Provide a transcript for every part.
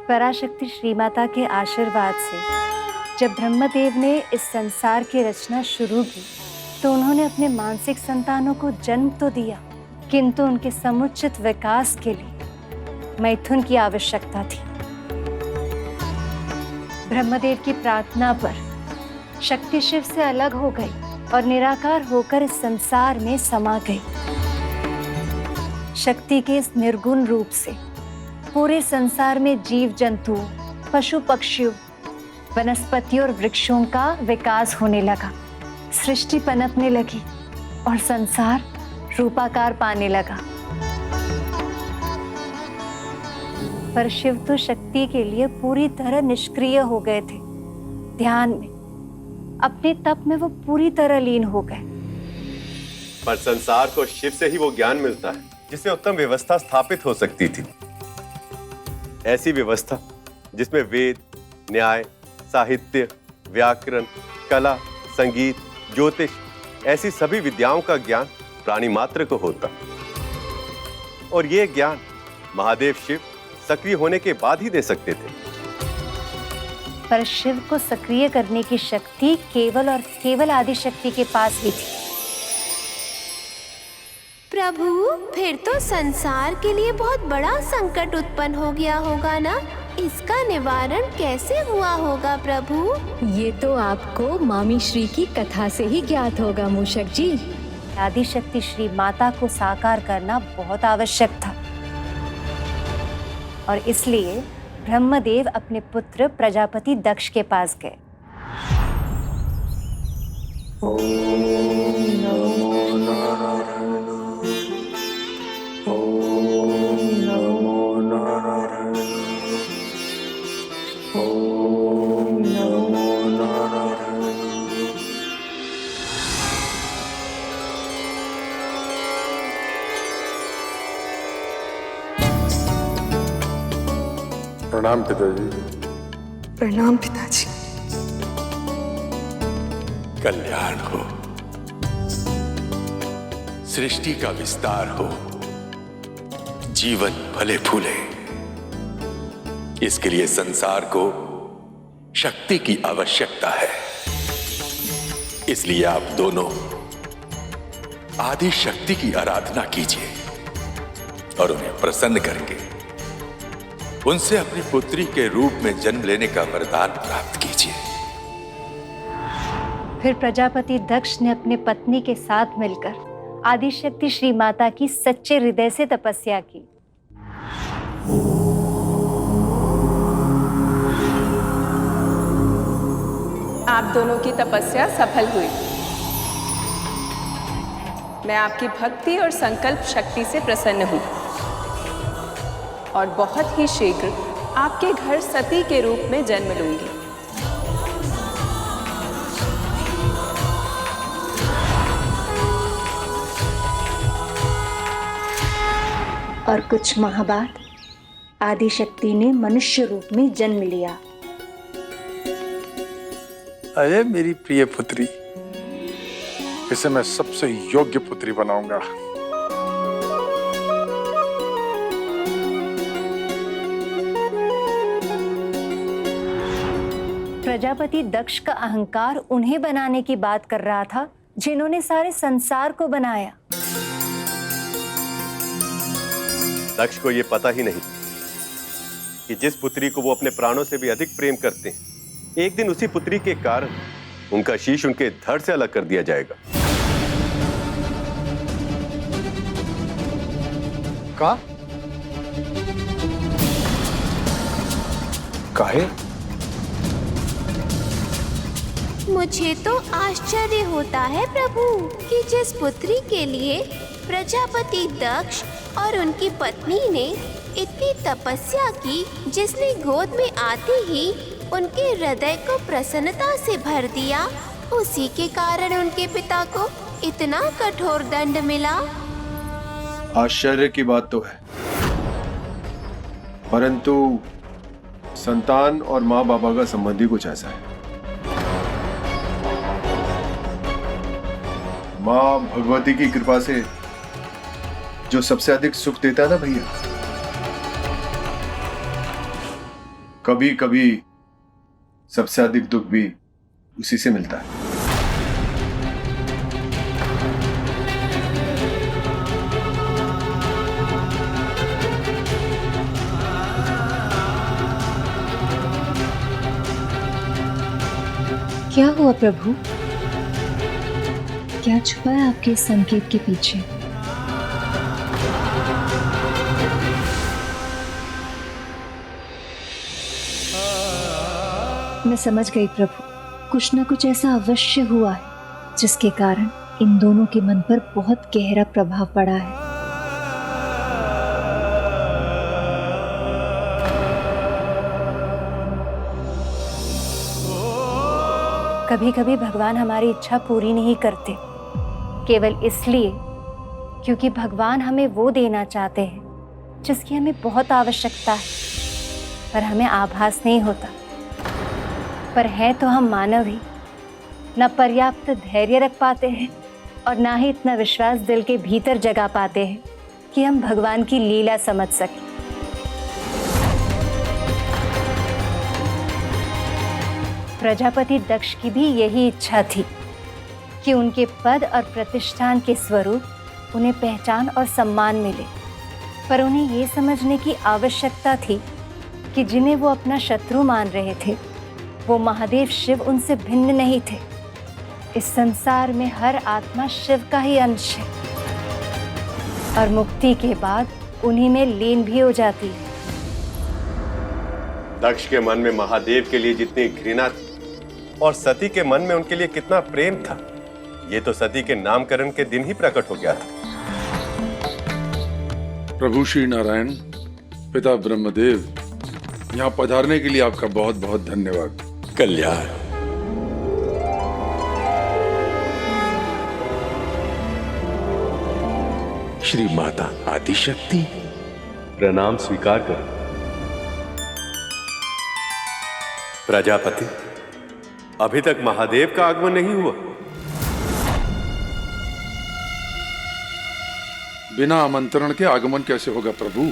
पराशक्ति श्री माता के आशीर्वाद से जब ब्रह्मदेव ने इस संसार की रचना शुरू की तो उन्होंने अपने मानसिक संतानों को जन्म तो दिया, किंतु उनके समुचित विकास के लिए मैथुन की आवश्यकता थी। ब्रह्मदेव की प्रार्थना पर शक्ति शिव से अलग हो गई और निराकार होकर इस संसार में समा गई। शक्ति के इस निर्गुण रूप से पूरे संसार में जीव जंतु, पशु पक्षियों, वनस्पतियों और वृक्षों का विकास होने लगा, सृष्टि पनपने लगी और संसार रूपाकार पाने लगा। पर शिव तो शक्ति के लिए पूरी तरह निष्क्रिय हो गए थे। ध्यान में, अपने तप में वो पूरी तरह लीन हो गए। पर संसार को शिव से ही वो ज्ञान मिलता है जिसमें उत्तम व्यवस्था स्थापित हो सकती थी। ऐसी व्यवस्था जिसमें वेद, न्याय, साहित्य, व्याकरण, कला, संगीत, ज्योतिष ऐसी सभी विद्याओं का ज्ञान प्राणी मात्र को होता। और ये ज्ञान महादेव शिव सक्रिय होने के बाद ही दे सकते थे। पर शिव को सक्रिय करने की शक्ति केवल और केवल आदि शक्ति के पास ही थी। प्रभु, फिर तो संसार के लिए बहुत बड़ा संकट उत्पन्न हो गया होगा ना? इसका निवारण कैसे हुआ होगा प्रभु? ये तो आपको मामी श्री की कथा से ही ज्ञात होगा मूषक जी। आदि शक्ति श्री माता को साकार करना बहुत आवश्यक था और इसलिए ब्रह्मदेव अपने पुत्र प्रजापति दक्ष के पास गए। प्रणाम पिताजी। प्रणाम पिताजी। कल्याण हो, सृष्टि का विस्तार हो, जीवन फले फूले, इसके लिए संसार को शक्ति की आवश्यकता है। इसलिए आप दोनों आदि शक्ति की आराधना कीजिए और उन्हें प्रसन्न करके उनसे अपनी पुत्री के रूप में जन्म लेने का वरदान प्राप्त कीजिए। फिर प्रजापति दक्ष ने अपने पत्नी के साथ मिलकर आदिशक्ति श्री माता की सच्चे हृदय से तपस्या की। आप दोनों की तपस्या सफल हुई। मैं आपकी भक्ति और संकल्प शक्ति से प्रसन्न हूँ और बहुत ही शीघ्र आपके घर सती के रूप में जन्म लूंगी। और कुछ माह बाद आदिशक्ति ने मनुष्य रूप में जन्म लिया। अरे मेरी प्रिय पुत्री, इसे मैं सबसे योग्य पुत्री बनाऊंगा। प्रजापति दक्ष का अहंकार उन्हें बनाने की बात कर रहा था जिन्होंने सारे संसार को बनाया। दक्ष को यह पता ही नहीं कि जिस पुत्री को वो अपने प्राणों से भी अधिक प्रेम करते हैं, एक दिन उसी पुत्री के कारण उनका शीश उनके धड़ से अलग कर दिया जाएगा। का? काहे? मुझे तो आश्चर्य होता है प्रभु कि जिस पुत्री के लिए प्रजापति दक्ष और उनकी पत्नी ने इतनी तपस्या की, जिसने गोद में आते ही उनके हृदय को प्रसन्नता से भर दिया, उसी के कारण उनके पिता को इतना कठोर दंड मिला। आश्चर्य की बात तो है, परंतु संतान और माँ बाबा का संबंध ही कुछ ऐसा है। माँ भगवती की कृपा से जो सबसे अधिक सुख देता है ना भैया, कभी कभी सबसे अधिक दुख भी उसी से मिलता है। क्या हुआ प्रभु? क्या छुपा है आपके इस संकेत के पीछे? मैं समझ गई प्रभु, कुछ न कुछ ऐसा अवश्य हुआ है जिसके कारण इन दोनों के मन पर बहुत गहरा प्रभाव पड़ा है। कभी कभी भगवान हमारी इच्छा पूरी नहीं करते, केवल इसलिए क्योंकि भगवान हमें वो देना चाहते हैं जिसकी हमें बहुत आवश्यकता है, पर हमें आभास नहीं होता। पर है तो हम मानव ही, न पर्याप्त धैर्य रख पाते हैं और ना ही इतना विश्वास दिल के भीतर जगा पाते हैं कि हम भगवान की लीला समझ सकें। प्रजापति दक्ष की भी यही इच्छा थी कि उनके पद और प्रतिष्ठान के स्वरूप उन्हें पहचान और सम्मान मिले, पर उन्हें ये समझने की आवश्यकता थी कि जिन्हें वो अपना शत्रु मान रहे थे वो महादेव शिव उनसे भिन्न नहीं थे। इस संसार में हर आत्मा शिव का ही अंश है और मुक्ति के बाद उन्हीं में लीन भी हो जाती है। दक्ष के मन में महादेव के लिए जितनी घृणा थी और सती के मन में उनके लिए कितना प्रेम था, ये तो सती के नामकरण के दिन ही प्रकट हो गया था। प्रभु श्री नारायण, पिता ब्रह्मदेव, यहाँ पधारने के लिए आपका बहुत बहुत धन्यवाद। कल्याण। श्री माता आदिशक्ति, प्रणाम स्वीकार करो। प्रजापति, अभी तक महादेव का आगमन नहीं हुआ। बिना आमंत्रण के आगमन कैसे होगा प्रभु?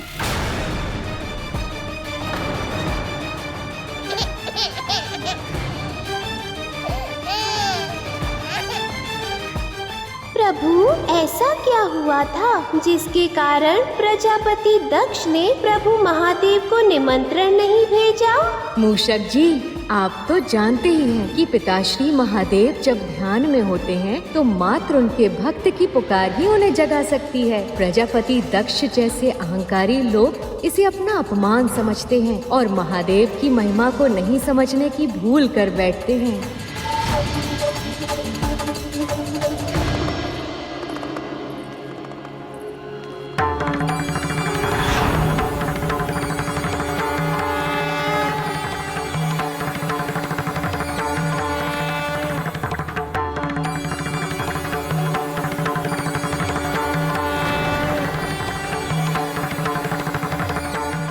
प्रभु, ऐसा क्या हुआ था जिसके कारण प्रजापति दक्ष ने प्रभु महादेव को निमंत्रण नहीं भेजा? मूषक जी, आप तो जानते ही हैं कि पिताश्री महादेव जब ध्यान में होते हैं तो मात्र उनके भक्त की पुकार ही उन्हें जगा सकती है। प्रजापति दक्ष जैसे अहंकारी लोग इसे अपना अपमान समझते हैं और महादेव की महिमा को नहीं समझने की भूल कर बैठते हैं।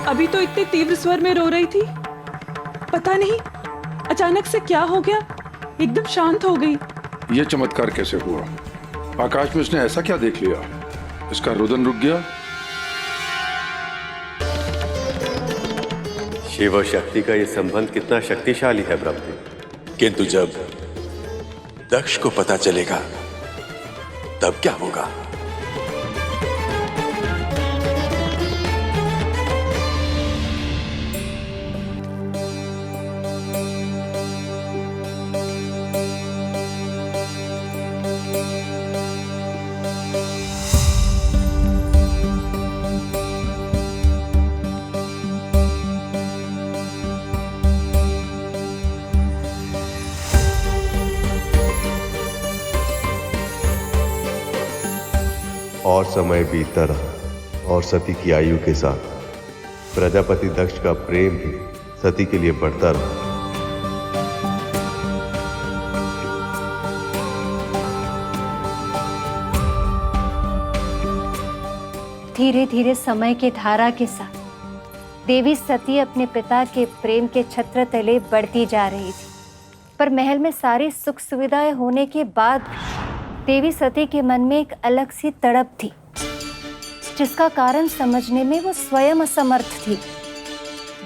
अभी तो इतने तीव्र स्वर में रो रही थी, पता नहीं अचानक से क्या हो गया, एकदम शांत हो गई। यह चमत्कार कैसे हुआ? आकाश में उसने ऐसा क्या देख लिया, इसका रुदन रुक गया? शिव और शक्ति का ये संबंध कितना शक्तिशाली है ब्रह्मदेव। किंतु जब दक्ष को पता चलेगा तब क्या होगा? और समय बीतता रहा और सती की आयु के साथ प्रजापति दक्ष का प्रेम भी सती के लिए बढ़ता रहा। धीरे धीरे समय के धारा के साथ देवी सती अपने पिता के प्रेम के छत्र तले बढ़ती जा रही थी, पर महल में सारी सुख सुविधाएं होने के बाद देवी सती के मन में एक अलग सी तड़प थी, जिसका कारण समझने में वो स्वयं असमर्थ थी।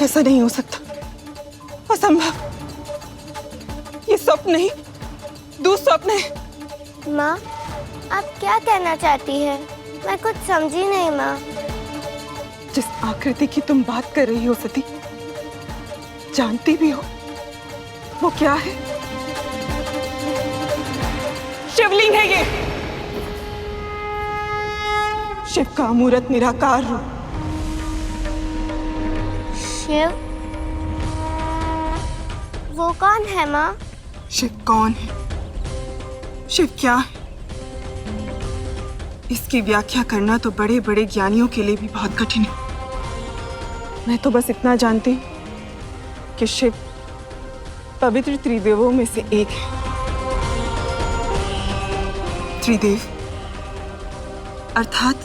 ऐसा नहीं हो सकता, असंभव। ये स्वप्न नहीं, दुस्वप्न है। माँ, आप क्या कहना चाहती है? मैं कुछ समझी नहीं माँ। जिस आकृति की तुम बात कर रही हो सती, जानती भी हो वो क्या है? शिवलिंग है ये, शिव का अमूर्त निराकार रूप। शिव? वो कौन है माँ? शिव कौन है, शिव क्या है, इसकी व्याख्या करना तो बड़े बड़े ज्ञानियों के लिए भी बहुत कठिन है। मैं तो बस इतना जानती हूँ कि शिव पवित्र त्रिदेवों में से एक है। त्रिदेव अर्थात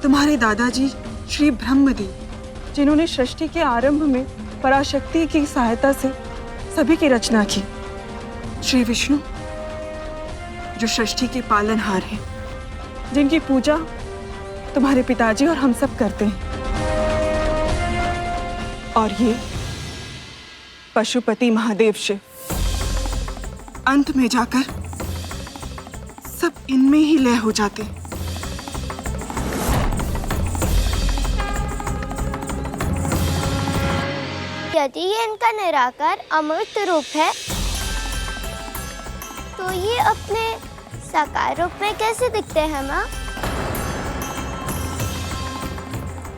तुम्हारे दादाजी श्री ब्रह्मदेव, जिन्होंने सृष्टि के आरंभ में पराशक्ति की सहायता से सभी की रचना की। श्री विष्णु, जो सृष्टि के पालनहार हैं, जिनकी पूजा तुम्हारे पिताजी और हम सब करते हैं। और ये पशुपति महादेव शिव, अंत में जाकर सब इनमें ही लय हो जाते हैं। यदि ये इनका निराकार अमृत रूप है, तो ये अपने साकार रूप में कैसे दिखते हैं माँ?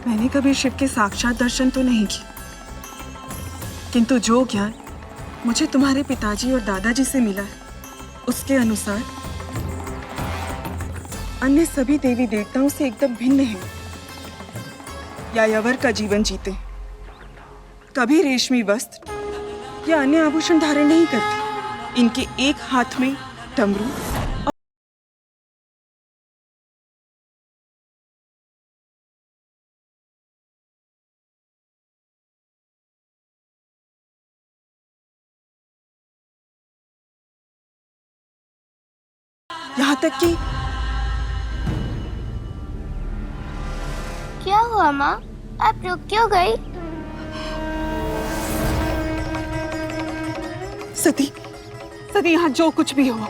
मैंने कभी शिव के साक्षात दर्शन तो नहीं किए, किंतु जो ज्ञान मुझे तुम्हारे पिताजी और दादाजी से मिला है, उसके अनुसार अन्य सभी देवी देवताओं से एकदम भिन्न है। यायावर का जीवन जीते, कभी रेशमी वस्त्र या अन्य आभूषण धारण नहीं करती। इनके एक हाथ में डमरू यहाँ तक कि क्या हुआ माँ? आप रुक क्यों गई? सती, सती, यहाँ जो कुछ भी हुआ,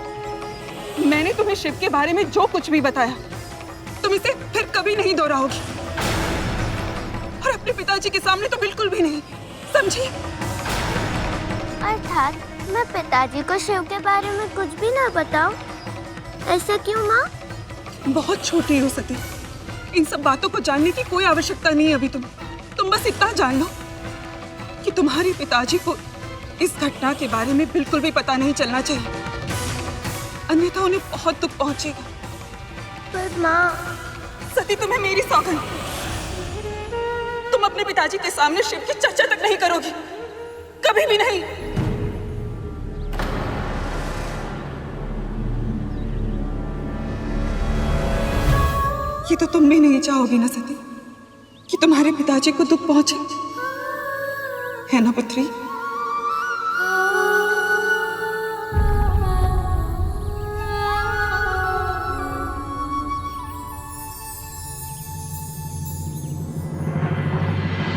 मैंने तुम्हें शिव के बारे में जो कुछ भी बताया, तुम इसे फिर कभी नहीं दोहराओगी, और अपने पिताजी के सामने तो बिल्कुल भी नहीं, समझी? अर्थात मैं पिताजी को शिव के बारे में कुछ भी ना बताऊं? ऐसा क्यों माँ? बहुत छोटी हो सती, इन सब बातों को जानने की कोई आवश्यकता नहीं। अभी तुम बस इतना जान लो कि तुम्हारे पिताजी को इस घटना के बारे में बिल्कुल भी पता नहीं चलना चाहिए, अन्यथा उन्हें बहुत दुख पहुंचेगा। पर माँ, सती, तुम्हें मेरी सौगंध, तुम अपने पिताजी के सामने शिव की चर्चा तक नहीं करोगी, कभी भी नहीं। ये तो तुम भी नहीं चाहोगी ना सती, कि तुम्हारे पिताजी को दुख पहुंचे, है ना पुत्री?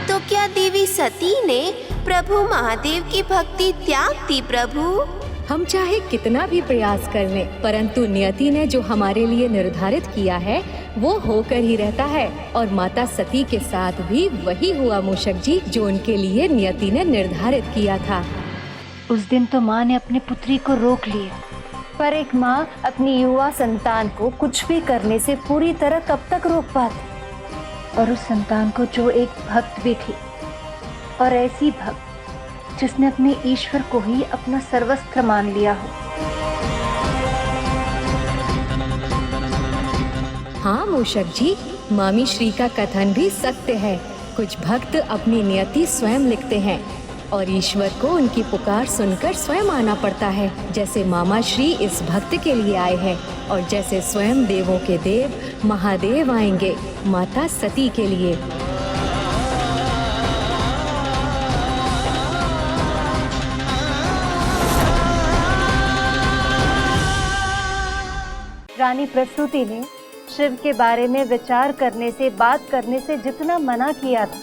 तो क्या देवी सती ने प्रभु महादेव की भक्ति त्याग दी प्रभु? हम चाहे कितना भी प्रयास कर लें, परंतु नियति ने जो हमारे लिए निर्धारित किया है वो होकर ही रहता है। और माता सती के साथ भी वही हुआ मूषक जी, जो उनके लिए नियति ने निर्धारित किया था। उस दिन तो माँ ने अपनी पुत्री को रोक लिया, पर एक माँ अपनी युवा संतान को कुछ भी करने से पूरी तरह कब तक रोक पाती? और उस संतान को जो एक भक्त भी थी, और ऐसी भक्त जिसने अपने ईश्वर को ही अपना सर्वस्त्र मान लिया हो। हाँ मूषक जी, मामी श्री का कथन भी सत्य है। कुछ भक्त अपनी नियति स्वयं लिखते हैं और ईश्वर को उनकी पुकार सुनकर स्वयं आना पड़ता है। जैसे मामा श्री इस भक्त के लिए आए हैं, और जैसे स्वयं देवों के देव महादेव आएंगे माता सती के लिए। रानी प्रसूति ने शिव के बारे में विचार करने से, बात करने से जितना मना किया था,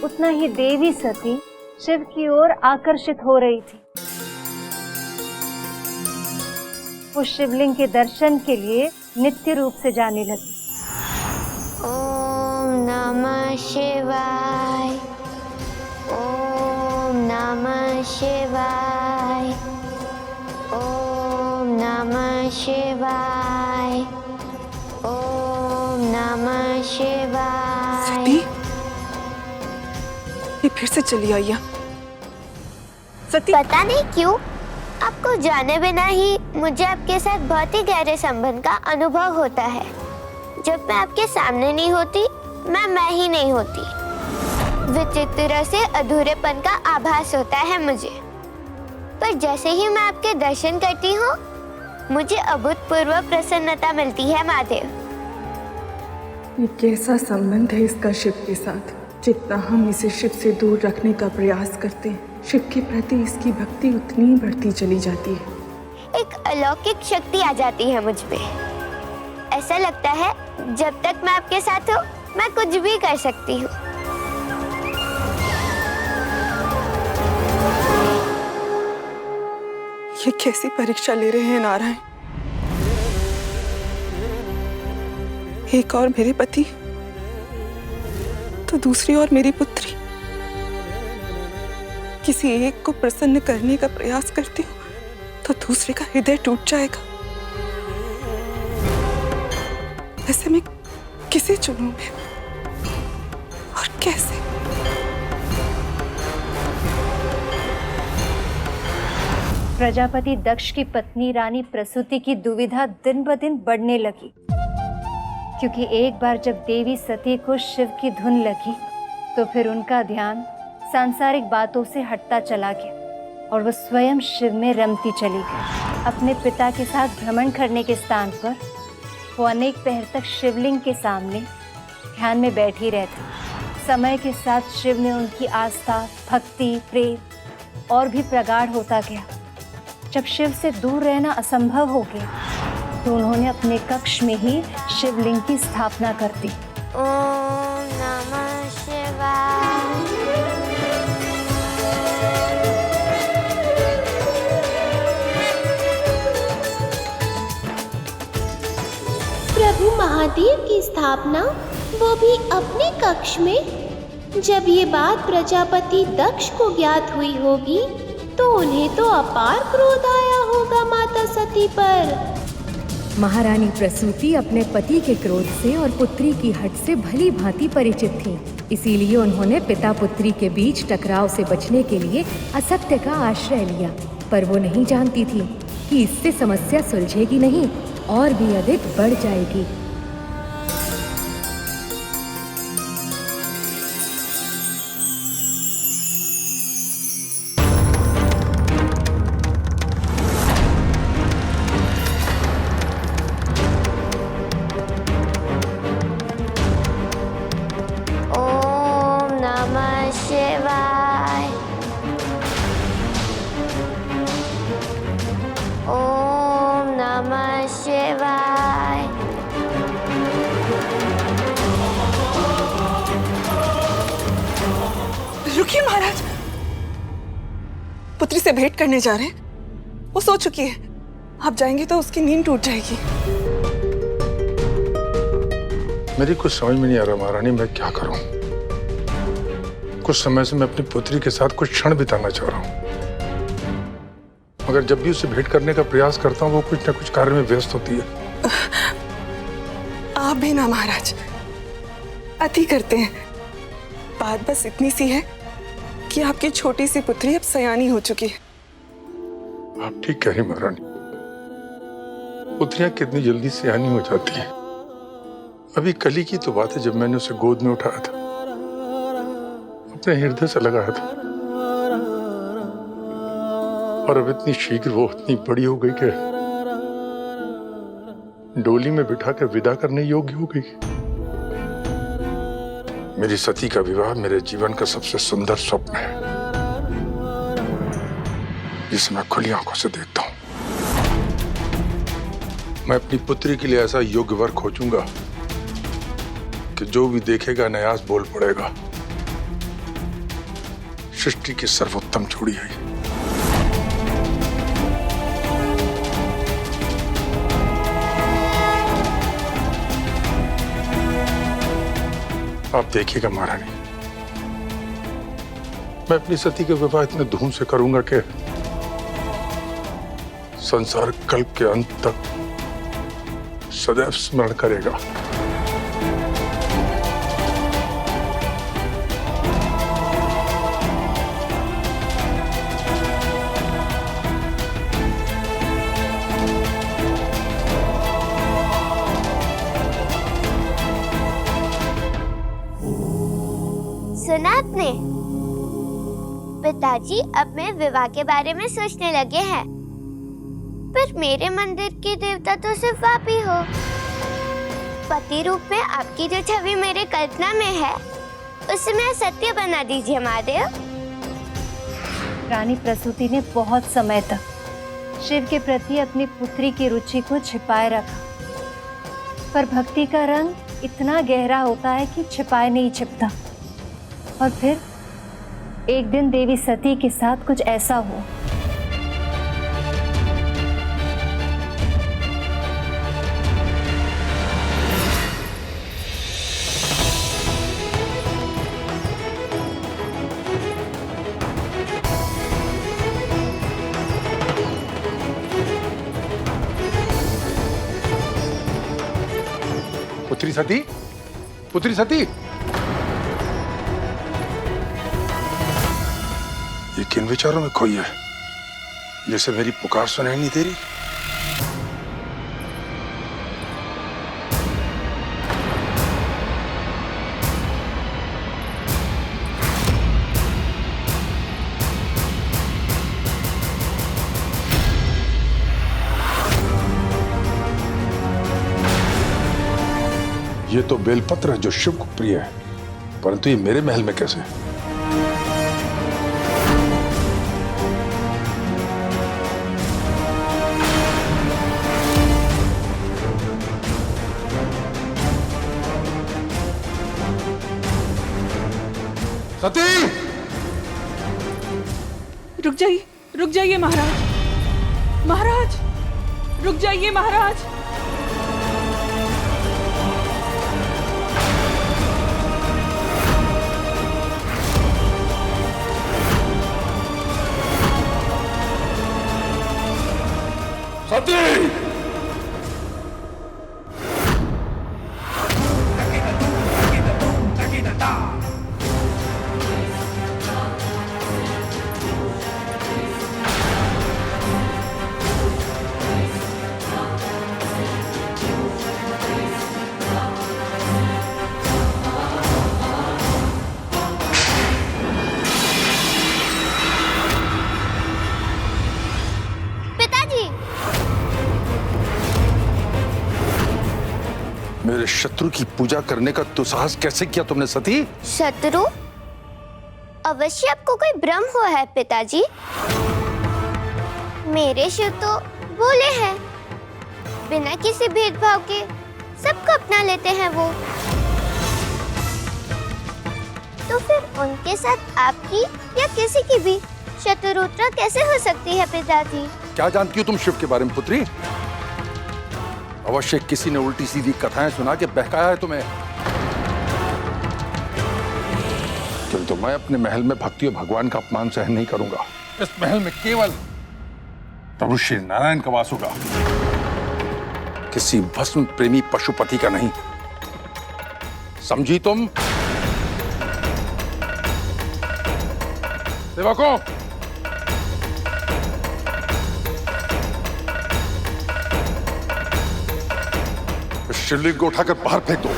उतना ही देवी सती शिव की ओर आकर्षित हो रही थी। वो शिवलिंग के दर्शन के लिए नित्य रूप से जाने लगी। ओम नमः शिवाय, ओम नमः शिवाय, ओम नमः शिवाय, ओम नमः शिवाय। सती, ये फिर से चली आई है। सती, पता नहीं क्यों आपको जाने बिना ही मुझे आपके साथ बहुत ही गहरे संबंध का अनुभव होता है। जब मैं आपके सामने नहीं होती, मैं ही नहीं होती। विचित्र से अधूरेपन का आभास होता है मुझे। पर जैसे ही मैं आपके दर्शन करती हूँ, मुझे अभूतपूर्व प्रसन्नता मिलती है महादेव। ये कैसा संबंध है इसका शिव के साथ? जितना हम इसे शिव से दूर रखने का प्रयास करते हैं, शिव के प्रति इसकी भक्ति उतनी बढ़ती चली जाती है। एक अलौकिक शक्ति आ जाती है मुझ पे। ऐसा लगता है जब तक मैं आपके साथ हूँ, मैं कुछ भी कर सकती हूँ। ये कैसी परीक्षा ले रहे हैं नारायण? एक और मेरे पति तो दूसरी ओर मेरी पुत्री। किसी एक को प्रसन्न करने का प्रयास करती हूँ तो दूसरे का हृदय टूट जाएगा। ऐसे में किसे चुनूं मैं और कैसे? प्रजापति दक्ष की पत्नी रानी प्रसूति की दुविधा दिन ब दिन बढ़ने लगी, क्योंकि एक बार जब देवी सती को शिव की धुन लगी तो फिर उनका ध्यान सांसारिक बातों से हटता चला गया और वो स्वयं शिव में रमती चली गई। अपने पिता के साथ भ्रमण करने के स्थान पर वो अनेक पहर तक शिवलिंग के सामने ध्यान में बैठी रहती। समय के साथ शिव ने उनकी आस्था, भक्ति, प्रेम और भी प्रगाढ़ होता गया। जब शिव से दूर रहना असंभव हो गया तो उन्होंने अपने कक्ष में ही शिवलिंग की स्थापना कर दी। ओम नमः शिवाय। प्रभु महादेव की स्थापना, वो भी अपने कक्ष में। जब ये बात प्रजापति दक्ष को ज्ञात हुई होगी तो उन्हें तो अपार क्रोध आया होगा माता सती पर। महारानी प्रसूति अपने पति के क्रोध से और पुत्री की हट से भली भांति परिचित थीं। इसीलिए उन्होंने पिता पुत्री के बीच टकराव से बचने के लिए असत्य का आश्रय लिया। पर वो नहीं जानती थी कि इससे समस्या सुलझेगी नहीं और भी अधिक बढ़ जाएगी। रुकिए महाराज, पुत्री से भेंट करने जा रहे हैं। वो सो चुकी है, आप जाएंगे तो उसकी नींद टूट जाएगी। मेरी कुछ समझ में नहीं आ रहा महारानी, मैं क्या करूं? कुछ समय से मैं अपनी पुत्री के साथ कुछ क्षण बिताना चाह रहा हूं, मगर जब भी उसे भेंट करने का प्रयास करता हूं वो कुछ न कुछ कार्य में व्यस्त होती है। आप भी ना महाराज, अति करते हैं। बात बस इतनी सी है कि आपकी छोटी सी पुत्री अब सयानी हो चुकी है। आप ठीक कह रही महारानी, पुत्रियां कितनी जल्दी सयानी हो जाती हैं। अभी कल ही की तो बात है जब मैंने उसे गोद में उठाया था, अपने हृदय से लगाया था, और अब इतनी शीघ्र वो इतनी बड़ी हो गई कि डोली में बिठाकर विदा करने योग्य हो गई। मेरी सती का विवाह मेरे जीवन का सबसे सुंदर स्वप्न है, जिसे मैं खुली आंखों से देखता हूं। मैं अपनी पुत्री के लिए ऐसा योग्य वर खोजूंगा कि जो भी देखेगा नयास बोल पड़ेगा, सृष्टि की सर्वोत्तम जोड़ी है ये। आप देखिएगा महारानी, मैं अपनी सती के विवाह इतने धूम से करूंगा कि संसार कल्प के अंत तक सदैव स्मरण करेगा। सुना आपने? पिताजी अब मैं विवाह के बारे में सोचने लगे हैं। पर मेरे मंदिर के देवता तो सिर्फ आप ही हो। पति रूप में आपकी जो छवि मेरे कल्पना में है, उसे मैं सत्य बना दीजिए महादेव। रानी प्रसूति ने बहुत समय तक शिव के प्रति अपनी पुत्री की रुचि को छिपाए रखा, पर भक्ति का रंग इतना गहरा होता है कि छिपाए नहीं छिपता। और फिर एक दिन देवी सती के साथ कुछ ऐसा हुआ। पुत्री सती, पुत्री सती, ये किन विचारों में खोई है? जैसे मेरी पुकार सुनाई नहीं दे रही। ये तो बेलपत्र है जो शिव को प्रिय है, परंतु ये मेरे महल में कैसे? सती! रुक जाइए महाराज, महाराज, रुक जाइए महाराज। सती! मेरे शत्रु की पूजा करने का दुस्साहस कैसे किया तुमने सती? शत्रु? अवश्य आपको कोई भ्रम हुआ है पिताजी। मेरे शिव तो भोले हैं, बिना किसी भेदभाव के सबको अपना लेते हैं वो। तो फिर उनके साथ आपकी या किसी की भी शत्रुता कैसे हो सकती है पिताजी? क्या जानती हो तुम शिव के बारे में पुत्री? अवश्य किसी ने उल्टी सीधी कथाएं सुना के बहकाया है तुम्हें। किंतु मैं अपने महल में भक्ति और भगवान का अपमान सहन नहीं करूंगा। इस महल में केवल प्रभु श्री नारायण का वास होगा, किसी भस्म प्रेमी पशुपति का नहीं। समझी तुम? सेवकों, शिवलिंग को उठाकर बाहर फेंक दो।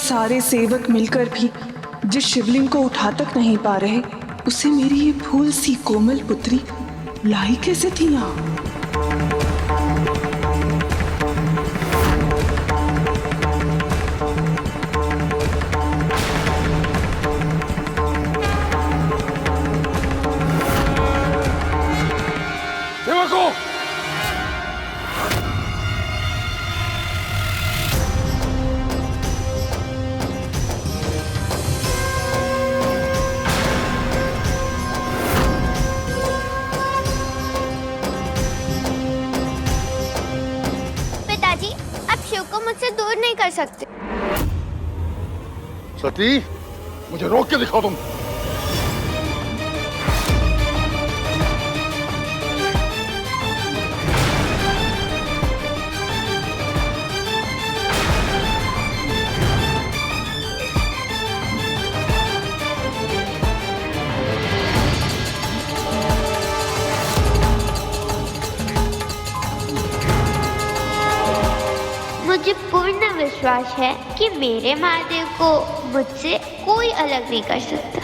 सारे सेवक मिलकर भी जिस शिवलिंग को उठा तक नहीं पा रहे, उसे मेरी ये फूल सी कोमल पुत्री लाई कैसे थी यहाँ? सेवकों, पिताजी, आप शिव को मुझसे दूर नहीं कर सकते। सती, मुझे रोक के दिखाओ तुम। मुझे पूर्ण विश्वास है कि मेरे महादेव को मुझसे कोई अलग नहीं कर सकता।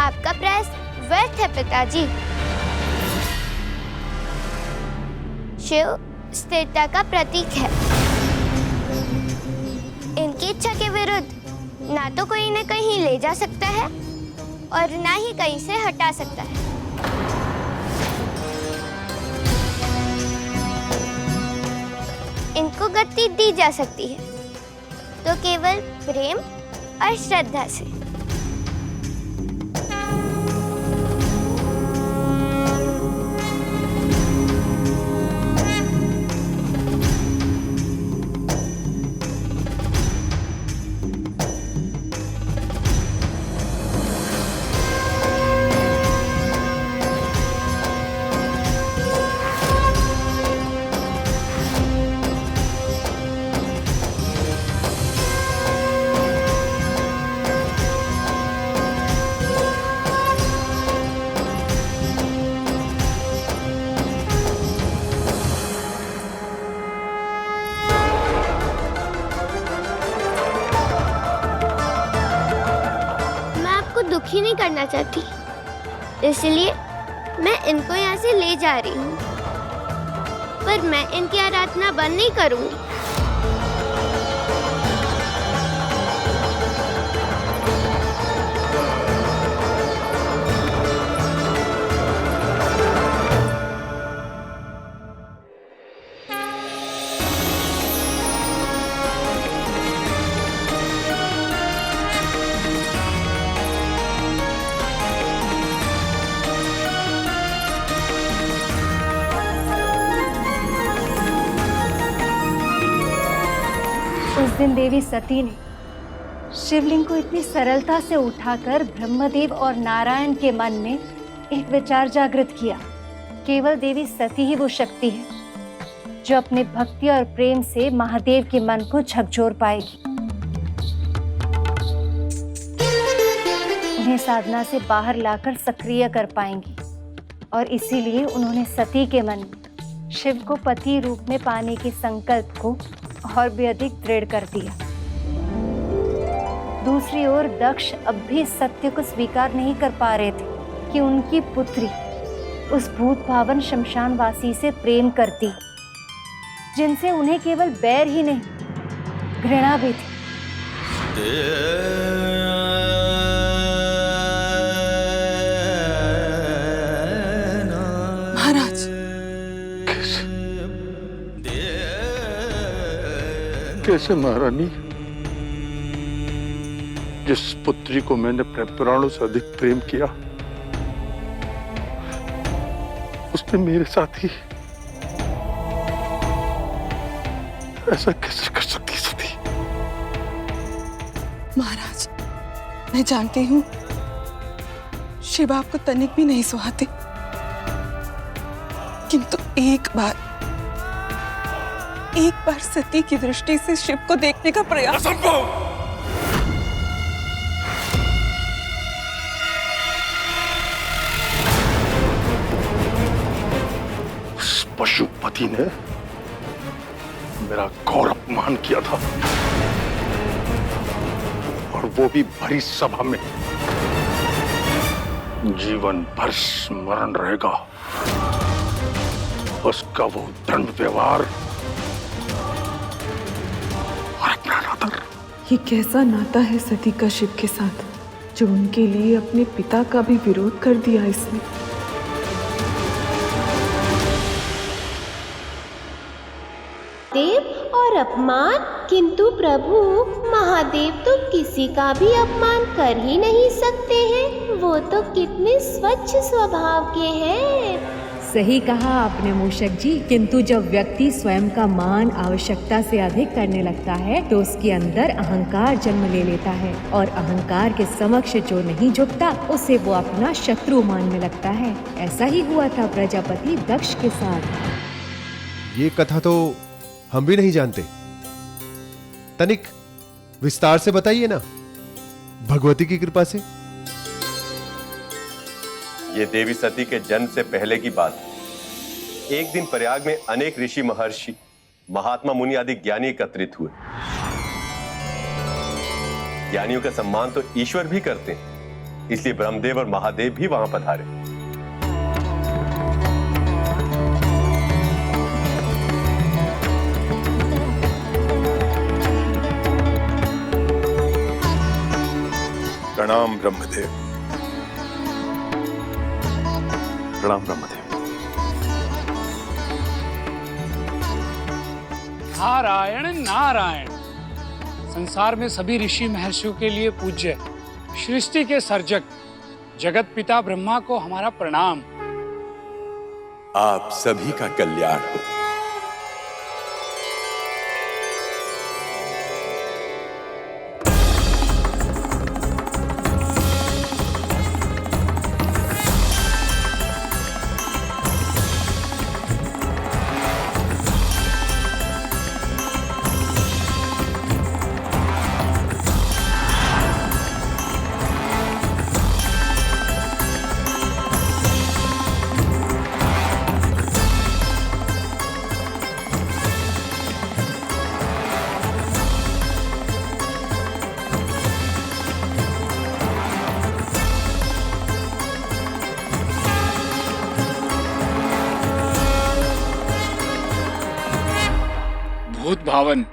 आपका प्रयास व्यर्थ है पिताजी। शिव स्थिरता का प्रतीक है। इनकी इच्छा के विरुद्ध ना तो कोई इन्हें कहीं ले जा सकता है और ना ही कहीं से हटा सकता है। इनको गति दी जा सकती है तो केवल प्रेम और श्रद्धा से। दुखी नहीं करना चाहती, इसलिए मैं इनको यहाँ से ले जा रही हूँ, पर मैं इनकी आराधना बंद नहीं करूँगी। उस दिन देवी सती ने शिवलिंग को इतनी सरलता से उठाकर ब्रह्मदेव और नारायण के मन में एक विचार जागृत किया। केवल देवी सती ही वो शक्ति है जो अपने भक्ति और प्रेम से महादेव के मन को झकझोर पाएगी। उन्हें साधना से बाहर लाकर सक्रिय कर पाएंगी और इसीलिए उन्होंने सती के मन में शिव को पति रूप में पाने के संकल्प को और भी अधिक दृढ़ कर दिया। दूसरी ओर दक्ष अब भी सत्य को स्वीकार नहीं कर पा रहे थे कि उनकी पुत्री उस भूत पावन शमशानवासी से प्रेम करती, जिनसे उन्हें केवल बैर ही नहीं घृणा भी थी। महाराज, कैसे महारानी? जिस पुत्री को मैंने अपने प्राणों से अधिक प्रेम किया, उसने मेरे साथ ही ऐसा कैसे कर सकती सती? महाराज, मैं जानती हूँ शिव आपको तनिक भी नहीं सुहाते, किंतु एक बार सती की दृष्टि से शिव को देखने का प्रयास। असंभव! उस पशुपति ने मेरा घोर अपमान किया था, और वो भी भरी सभा में। जीवन भर स्मरण रहेगा उसका वो दंड व्यवहार और अपना नाता। ये कैसा नाता है सती का शिव के साथ, जो उनके लिए अपने पिता का भी विरोध कर दिया इसने। देव और अपमान, किंतु प्रभु महादेव तो किसी का भी अपमान कर ही नहीं सकते हैं। वो तो कितने स्वच्छ स्वभाव के हैं। सही कहा आपने मूषक जी, किंतु जब व्यक्ति स्वयं का मान आवश्यकता से अधिक करने लगता है तो उसके अंदर अहंकार जन्म ले लेता है, और अहंकार के समक्ष जो नहीं झुकता उसे वो अपना शत्रु मानने लगता है। ऐसा ही हुआ था प्रजापति दक्ष के साथ। ये कथा तो हम भी नहीं जानते, तनिक विस्तार से बताइए ना, भगवती की कृपा से। ये देवी सती के जन्म से पहले की बात। एक दिन प्रयाग में अनेक ऋषि, महर्षि, महात्मा, मुनि आदि ज्ञानी एकत्रित हुए। ज्ञानियों का सम्मान तो ईश्वर भी करते हैं, इसलिए ब्रह्मदेव और महादेव भी वहां पधारे। प्रणाम ब्रह्मदेव। प्रणाम ब्रह्मदेव। नारायण नारायण। संसार में सभी ऋषि महर्षियों के लिए पूज्य सृष्टि के सर्जक जगत पिता ब्रह्मा को हमारा प्रणाम। आप सभी का कल्याण हो। भूत भावन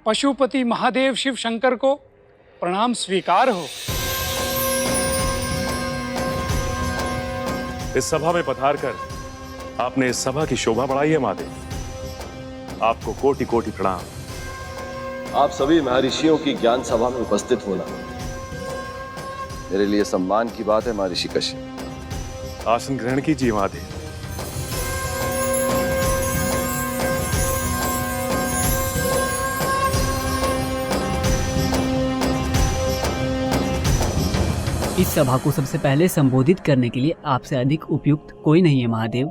पशुपति महादेव शिव शंकर को प्रणाम स्वीकार हो। इस सभा में पधार कर आपने इस सभा की शोभा बढ़ाई है महादेव। आपको कोटि कोटि प्रणाम। आप सभी महर्षियों की ज्ञान सभा में उपस्थित होना मेरे लिए सम्मान की बात है। महर्षि कश्यप, आसन ग्रहण कीजिए महादेव। इस सभा को सबसे पहले संबोधित करने के लिए आपसे अधिक उपयुक्त कोई नहीं है महादेव।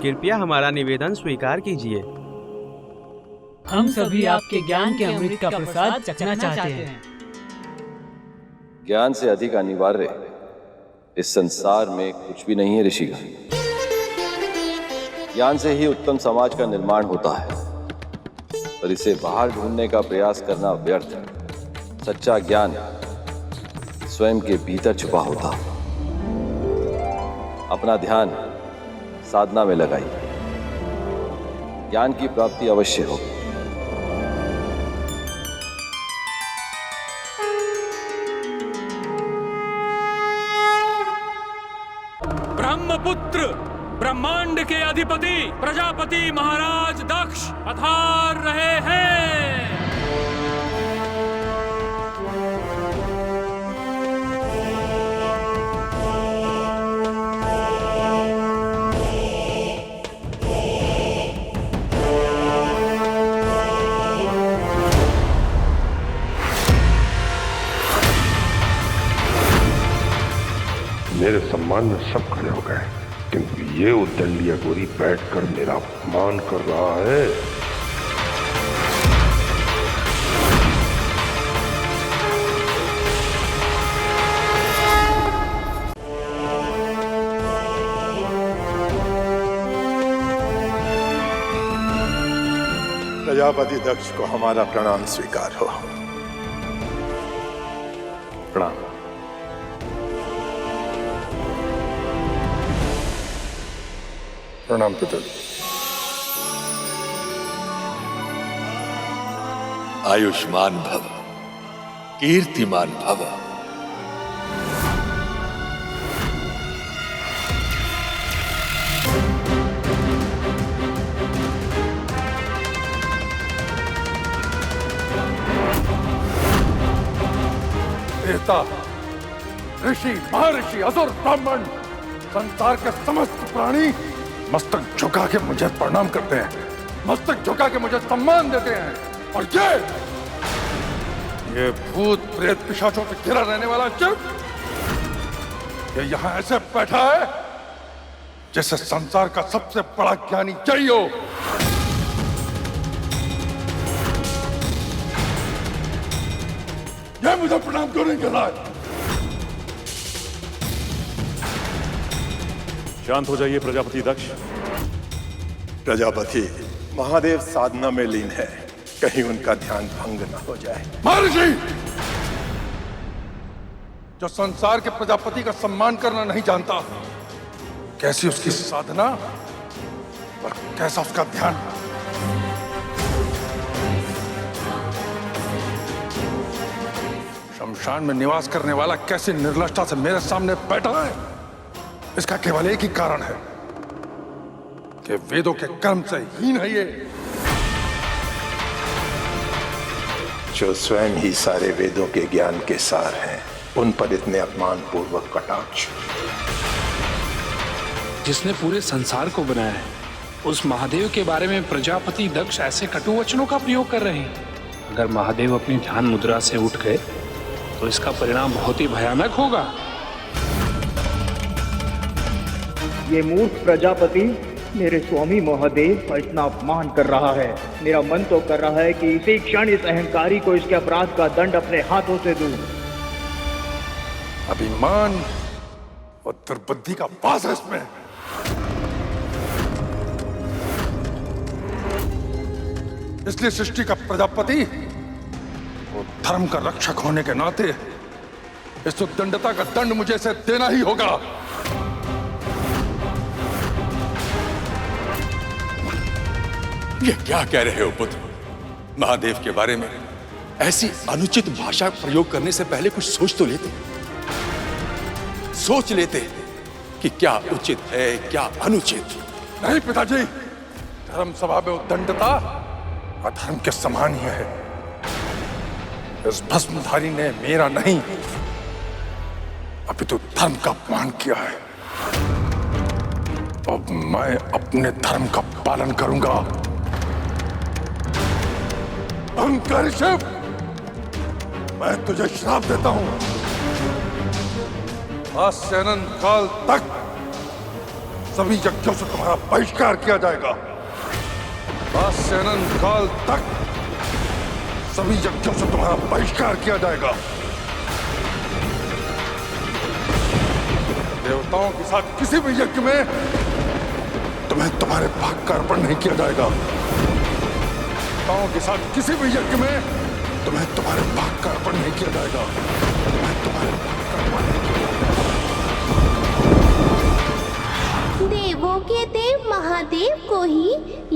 कृपया हमारा निवेदन स्वीकार कीजिए। हम सभी आपके ज्ञान के अमृत का प्रसाद चखना चाहते हैं। ज्ञान से अधिक अनिवार्य इस संसार में कुछ भी नहीं है ऋषिगण। ज्ञान से ही उत्तम समाज का निर्माण होता है, पर इसे बाहर ढूंढने का प्रयास करना व्यर्थ है। सच्चा ज्ञान स्वयं के भीतर छुपा होता। अपना ध्यान साधना में लगाइए, ज्ञान की प्राप्ति अवश्य होगी। ब्रह्मपुत्र ब्रह्मांड के अधिपति प्रजापति महाराज दक्ष पधार रहे हैं। मेरे सम्मान में सब खड़े हो गए, किंतु ये उद्दंडी अघोरी बैठकर मेरा अपमान कर रहा है। प्रजापति दक्ष को हमारा प्रणाम स्वीकार हो। प्रणाम। प्रणाम पिताजी। आयुष्मान भव, कीर्तिमान भव। देवता, ऋषि, महर्षि, असुर, ब्राह्मण, संसार के समस्त प्राणी मस्तक झुका के मुझे प्रणाम करते हैं, मस्तक झुका के मुझे सम्मान देते हैं। और ये भूत प्रेत पिशाचों से घिरा रहने वाला चित्त, ये यहां ऐसे बैठा है जैसे संसार का सबसे बड़ा ज्ञानी जय हो। ये मुझे प्रणाम क्यों नहीं कर रहा है? शांत हो जाइए प्रजापति दक्ष। प्रजापति, महादेव साधना में लीन है, कहीं उनका ध्यान भंग न हो जाए। महर्षि, जो संसार के प्रजापति का सम्मान करना नहीं जानता, कैसी उसकी साधना और कैसा उसका ध्यान। शमशान में निवास करने वाला कैसी निर्लजता से मेरे सामने बैठा है, इसका केवल एक ही कारण है कि वेदों के कर्म से हीन है ये, जो स्वयं ही सारे वेदों के ज्ञान के सार हैं, उन पर इतने अपमान पूर्वक कटाक्ष। जिसने पूरे संसार को बनाया है, उस महादेव के बारे में प्रजापति दक्ष ऐसे कटु वचनों का प्रयोग कर रहे हैं। अगर महादेव अपनी ध्यान मुद्रा से उठ गए तो इसका परिणाम बहुत ही भयानक होगा। ये मूर्ख प्रजापति मेरे स्वामी महादेव का इतना अपमान कर रहा है। मेरा मन तो कर रहा है कि इसी क्षण इस अहंकारी को इसके अपराध का दंड अपने हाथों से दूं। अभिमान और दुर्बुद्धि का वास है इसमें। इसलिए सृष्टि का प्रजापति वो धर्म का रक्षक होने के नाते इस उद्दंडता का दंड मुझे इसे देना ही होगा। ये क्या कह रहे हो पुत्र? महादेव के बारे में ऐसी अनुचित भाषा प्रयोग करने से पहले कुछ सोच तो लेते, सोच लेते कि क्या उचित है क्या अनुचित। नहीं पिताजी, धर्म सभा में उद्दंडता अधर्म के समान ही है। इस भस्मधारी ने मेरा नहीं अभी तो धर्म का अपमान किया है। अब मैं अपने धर्म का पालन करूंगा। अहंकारी शिव, मैं तुझे श्राप देता हूं। आज से अनंत काल तक सभी यज्ञों से तुम्हारा बहिष्कार किया जाएगा। आज से अनंत काल तक सभी यज्ञों से तुम्हारा बहिष्कार किया जाएगा। देवताओं के साथ किसी भी यज्ञ में तुम्हें तुम्हारे भाग का अर्पण नहीं किया जाएगा। देवताओं के साथ किसी भी यज्ञ में तुम्हें तुम्हारे भाग का अर्पण नहीं किया जाएगा। तुम्हें तुम्हारे भाग का अर्पण नहीं किया जाएगा। देवों के देव महादेव को ही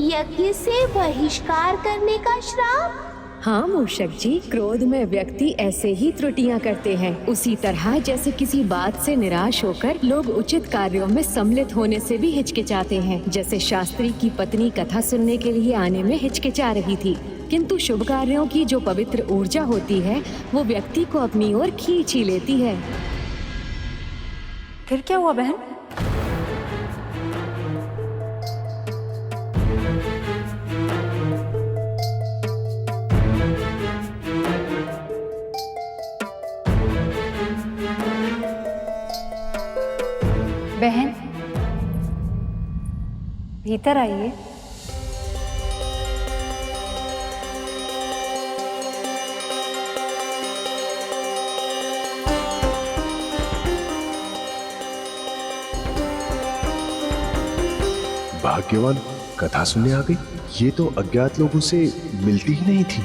यज्ञ से बहिष्कार करने का श्राप। हाँ मूषक जी, क्रोध में व्यक्ति ऐसे ही त्रुटियां करते हैं। उसी तरह जैसे किसी बात से निराश होकर लोग उचित कार्यों में सम्मिलित होने से भी हिचकिचाते हैं। जैसे शास्त्री की पत्नी कथा सुनने के लिए आने में हिचकिचा रही थी, किंतु शुभ कार्यों की जो पवित्र ऊर्जा होती है वो व्यक्ति को अपनी ओर खींच ही लेती है। फिर क्या हुआ बहन? बहन, भीतर आइए। भाग्यवान, कथा सुनने आ गई। ये तो अज्ञात लोगों से मिलती ही नहीं थी।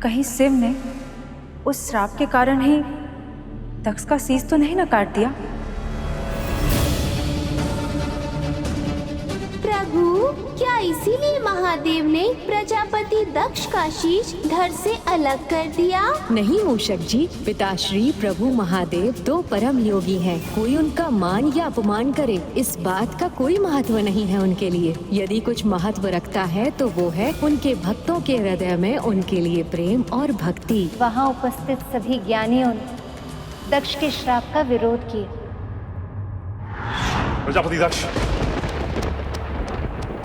कहीं शिव ने उस श्राप के कारण ही दक्ष का शीश तो नहीं ना काट दिया? प्रभु, क्या इसीलिए महादेव ने प्रजापति दक्ष का शीश धड़ से अलग कर दिया? नहीं मूषक जी, पिताश्री प्रभु महादेव दो परम योगी हैं। कोई उनका मान या अपमान करे, इस बात का कोई महत्व नहीं है उनके लिए। यदि कुछ महत्व रखता है तो वो है उनके भक्तों के हृदय में उनके लिए प्रेम और भक्ति। वहाँ उपस्थित सभी ज्ञानियों ने दक्ष के श्राप का विरोध किया। प्रजापति दक्ष,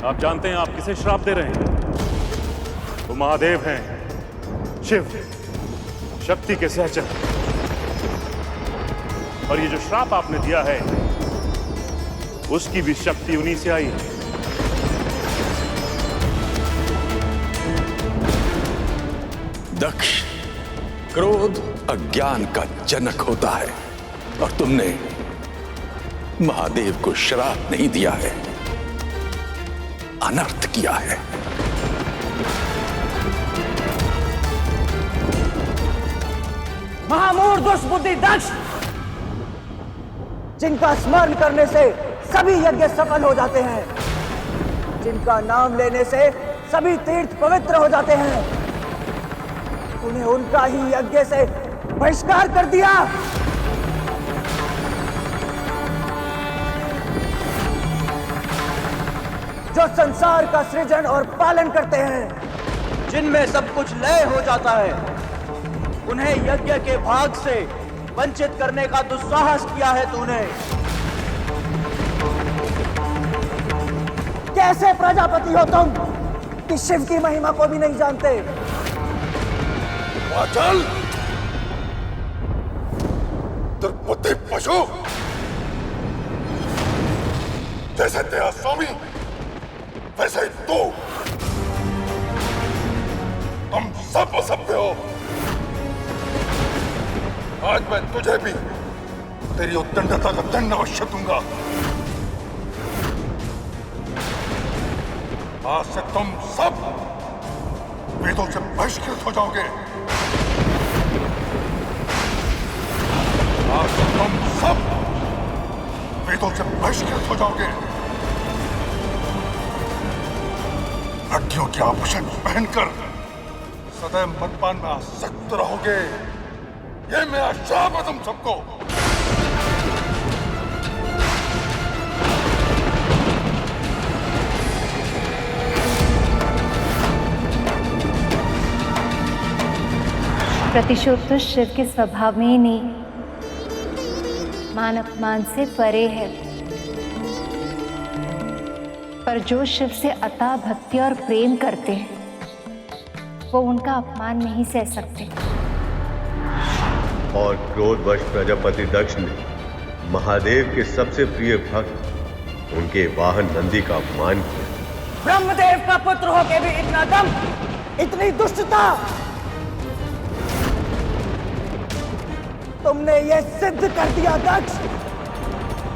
आप जानते हैं आप किसे श्राप दे रहे हैं? वो महादेव हैं, शिव, शक्ति के सहचर। और ये जो श्राप आपने दिया है, उसकी भी शक्ति उन्हीं से आई है। दक्ष, क्रोध अज्ञान का जनक होता है और तुमने महादेव को श्राप नहीं दिया है, अनर्थ किया है। महामूढ़ दुष्बुद्धि दक्ष, जिनका स्मरण करने से सभी यज्ञ सफल हो जाते हैं, जिनका नाम लेने से सभी तीर्थ पवित्र हो जाते हैं, उन्हें उनका ही यज्ञ से बहिष्कार कर दिया। जो संसार का सृजन और पालन करते हैं, जिनमें सब कुछ लय हो जाता है, उन्हें यज्ञ के भाग से वंचित करने का दुस्साहस किया है तूने। कैसे प्रजापति हो तुम कि शिव की महिमा को भी नहीं जानते? चल दुर्बुद्धि पशु, जैसे तेरा स्वामी वैसे ही तू, तुम सब असभ्य हो। आज मैं तुझे भी तेरी उद्दंडता का दंड अवश्य दूंगा। आज से तुम सब वेदों से बहिष्कृत हो जाओगे। आज से तुम सब वेदों से बहिष्कृत हो जाओगे। हड्डियों के आभूषण पहनकर सदैव मदपान में आसक्त रहोगे। ये मेरा श्राप है तुम सबको। प्रतिशोध तो शिव के स्वभाव में ही नहीं, मान अपमान से परे है। पर जो शिव से अतः भक्ति और प्रेम करते हैं, वो उनका अपमान नहीं सह सकते। और क्रोधवश प्रजापति दक्ष ने महादेव के सबसे प्रिय भक्त उनके वाहन नंदी का अपमान किया। ब्रह्मदेव का पुत्र होके भी इतना दम, इतनी दुष्टता! तुमने ये सिद्ध कर दिया दक्ष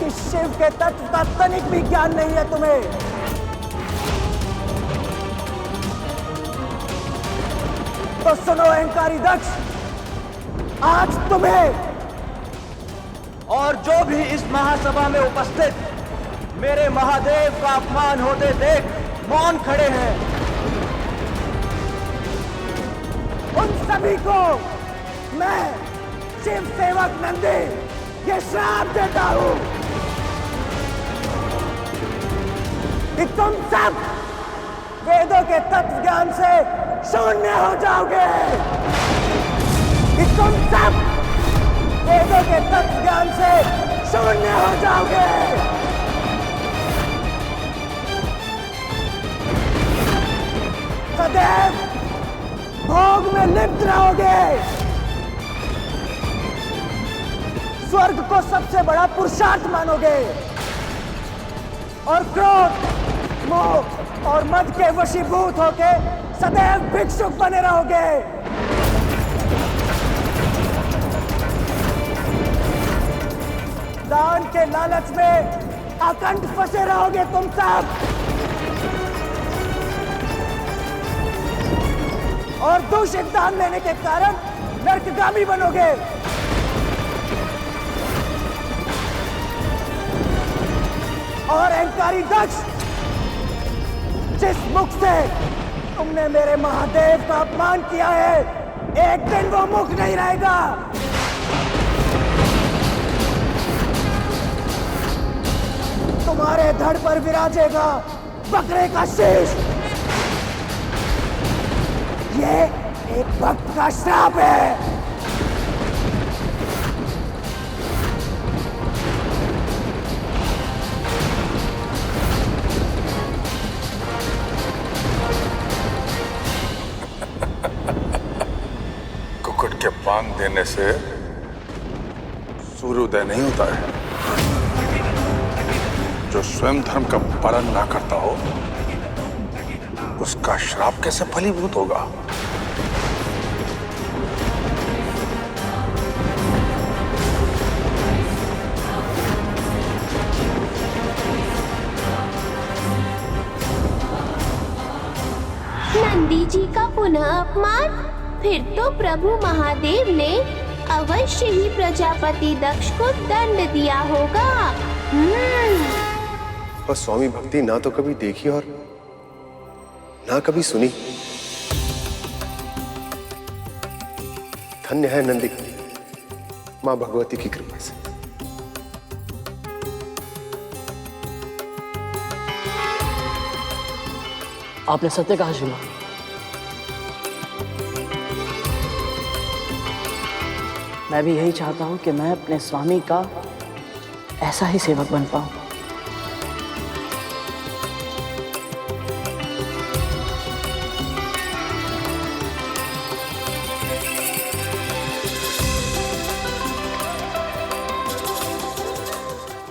कि शिव के तत्व का तनिक भी ज्ञान नहीं है तुम्हें। तो सुनो अहंकारी दक्ष, आज तुम्हें और जो भी इस महासभा में उपस्थित मेरे महादेव का अपमान होते देख मौन खड़े हैं, उन सभी को मैं शिव सेवक नंदी ये श्राप देता हूं कि तुम सब वेदों के तत्व ज्ञान से शून्य हो जाओगे, कि तुम सब वेदों के तत्व ज्ञान से शून्य हो जाओगे। सदैव भोग में लिप्त रहोगे, स्वर्ग को सबसे बड़ा पुरुषार्थ मानोगे और क्रोध, मोह, और मद के वशीभूत होके सदैव भिक्षुक बने रहोगे। दान के लालच में अखंड फंसे रहोगे तुम सब, और दूषित दान लेने के कारण नरकगामी बनोगे। और अहंकारी दक्ष, जिस मुख से तुमने मेरे महादेव का अपमान किया है, एक दिन वो मुख नहीं रहेगा। तुम्हारे धड़ पर विराजेगा बकरे का शीश। ये एक भक्त का श्राप है। कुकुट के बांग देने से सूर्योदय नहीं होता है। जो स्वयं धर्म का पालन ना करता हो, उसका श्राप कैसे फलीभूत होगा? नंदी जी का पुनः अपमान? फिर तो प्रभु महादेव ने अवश्य ही प्रजापति दक्ष को दंड दिया होगा। और स्वामी भक्ति ना तो कभी देखी और ना कभी सुनी। धन्य है नंदी मां भगवती की कृपा से। आपने सत्य कहा शिवा। मैं भी यही चाहता हूं कि मैं अपने स्वामी का ऐसा ही सेवक बन पाऊं।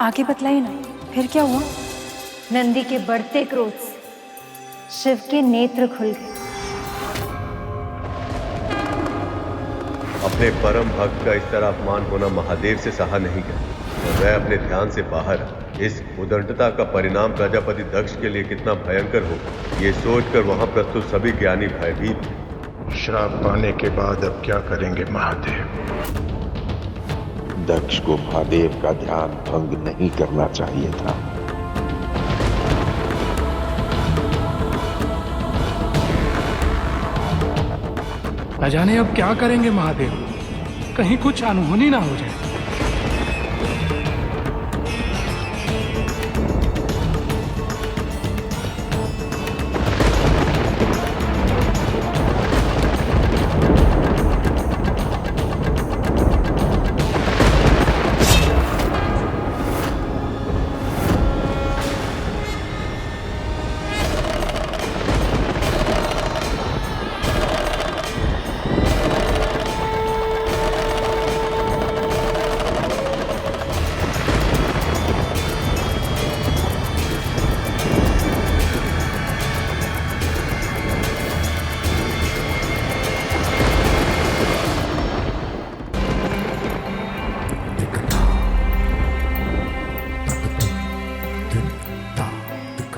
आगे बतलाइए ना, फिर क्या हुआ? नंदी के बढ़ते क्रोध से शिव के नेत्र खुल गए। अपने परम भक्त का इस तरह अपमान होना महादेव से सहा नहीं गया और मैं अपने ध्यान से बाहर आ। इस उदंडता का परिणाम प्रजापति दक्ष के लिए कितना भयंकर होगा, ये सोचकर वहां प्रस्तुत सभी ज्ञानी भयभीत। श्राप पाने के बाद अब क्या करेंगे महादेव? दक्ष को महादेव का ध्यान भंग नहीं करना चाहिए था। न जाने अब क्या करेंगे महादेव, कहीं कुछ अनहोनी ना हो जाए।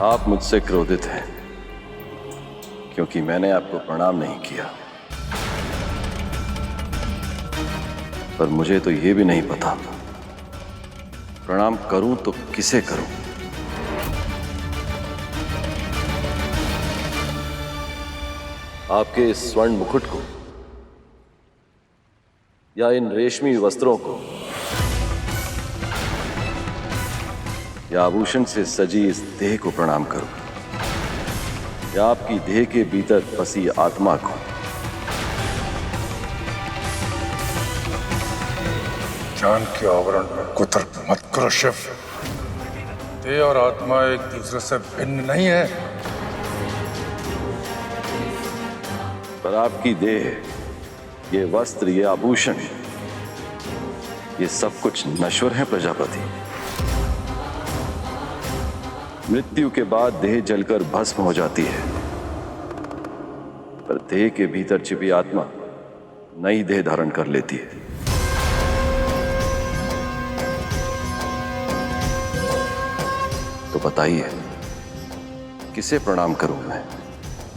आप मुझसे क्रोधित हैं क्योंकि मैंने आपको प्रणाम नहीं किया, पर मुझे तो यह भी नहीं पता प्रणाम करूं तो किसे करूं। आपके इस स्वर्ण मुकुट को या इन रेशमी वस्त्रों को या आभूषण से सजी इस देह को प्रणाम करूं, या आपकी देह के भीतर फंसी आत्मा को? ज्ञान के आवरण में कुतर्क मत करो शिव। देह और आत्मा एक दूसरे से भिन्न नहीं है। पर आपकी देह, ये वस्त्र, ये आभूषण, ये सब कुछ नश्वर है प्रजापति। मृत्यु के बाद देह जलकर भस्म हो जाती है, पर देह के भीतर छिपी आत्मा नई देह धारण कर लेती है। तो बताइए, किसे प्रणाम करूं मैं?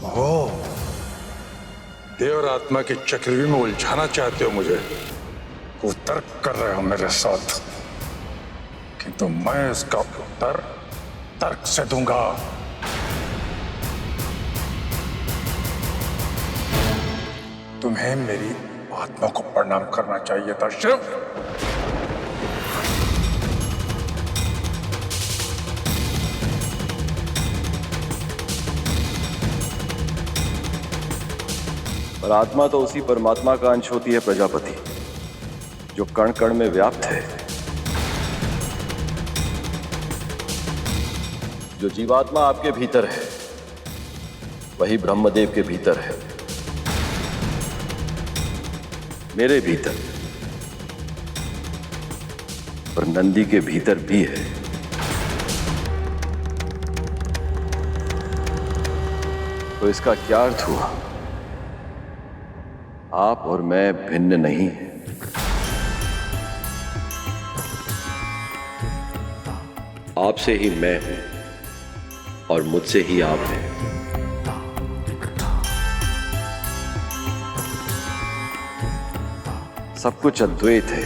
ओह, देव और आत्मा के चक्रव्यूह में उलझाना चाहते हो मुझे? वो तर्क कर रहे हो मेरे साथ, किंतु मैं इसका उत्तर तर्क से दूंगा। तुम्हें मेरी आत्मा को प्रणाम करना चाहिए था शिव। पर आत्मा तो उसी परमात्मा का अंश होती है प्रजापति, जो कण कण में व्याप्त है। जो जीवात्मा आपके भीतर है वही ब्रह्मदेव के भीतर है, मेरे भीतर, और नंदी के भीतर भी है। तो इसका क्या अर्थ हुआ? आप और मैं भिन्न नहीं हैं। आपसे ही मैं हूं और मुझसे ही आप हैं। सब कुछ अद्वैत है,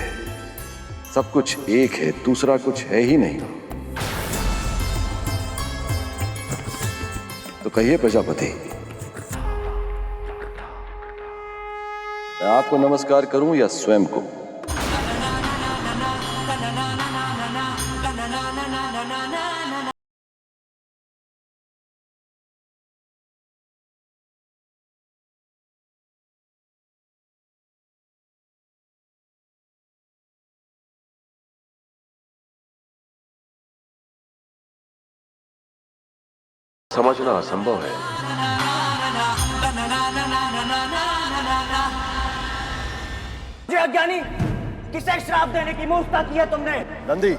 सब कुछ एक है, दूसरा कुछ है ही नहीं। तो कहिए प्रजापति, मैं आपको नमस्कार करूं या स्वयं को? समझना असंभव है। अज्ञानी, किसे श्राप देने की मूर्खता की है तुमने? नंदी,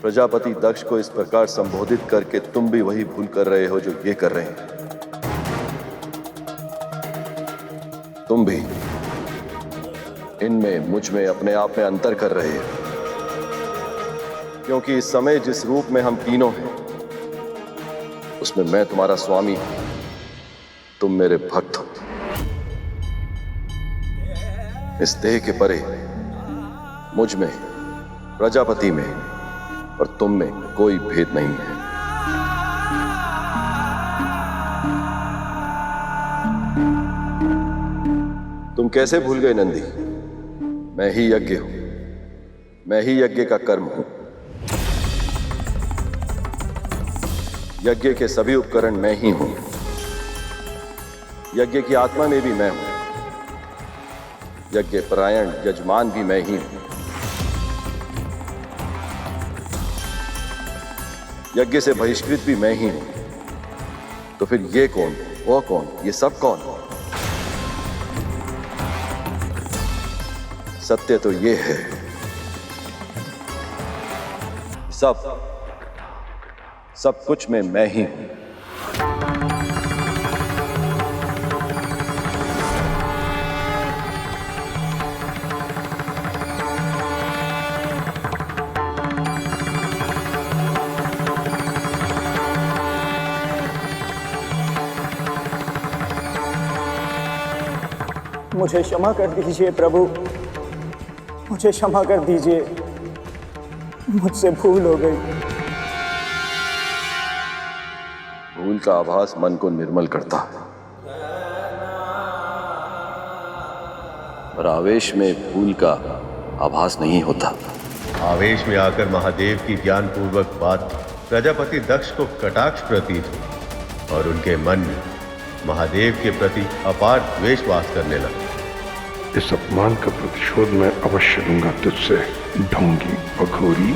प्रजापति दक्ष को इस प्रकार संबोधित करके तुम भी वही भूल कर रहे हो जो ये कर रहे हैं। तुम भी इनमें, मुझ में, अपने आप में अंतर कर रहे हो, क्योंकि इस समय जिस रूप में हम तीनों हैं उसमें मैं तुम्हारा स्वामी हूं, तुम मेरे भक्त हो। इस देह के परे मुझ में, प्रजापति में और तुम में कोई भेद नहीं है। तुम कैसे भूल गए नंदी? मैं ही यज्ञ हूं, मैं ही यज्ञ का कर्म हूं। यज्ञ के सभी उपकरण मैं ही हूं। यज्ञ की आत्मा में भी मैं हूं। यज्ञ परायण यजमान भी मैं ही हूं। यज्ञ से बहिष्कृत भी मैं ही हूं। तो फिर ये कौन, वो कौन, ये सब कौन? सत्य तो ये है, सब कुछ में मैं ही हूं। मुझे क्षमा कर दीजिए प्रभु, मुझे क्षमा कर दीजिए, मुझसे भूल हो गई। भूल का आभास मन को निर्मल करता है, पर आवेश में भूल का आभास नहीं होता। आवेश में आकर महादेव की ज्ञानपूर्वक बात प्रजापति दक्ष को कटाक्ष प्रतीत हुई और उनके मन में महादेव के प्रति अपार द्वेष वास करने लगा। इस अपमान का प्रतिशोध मैं अवश्य लूंगा तुझसे, ढोंगी अघोरी।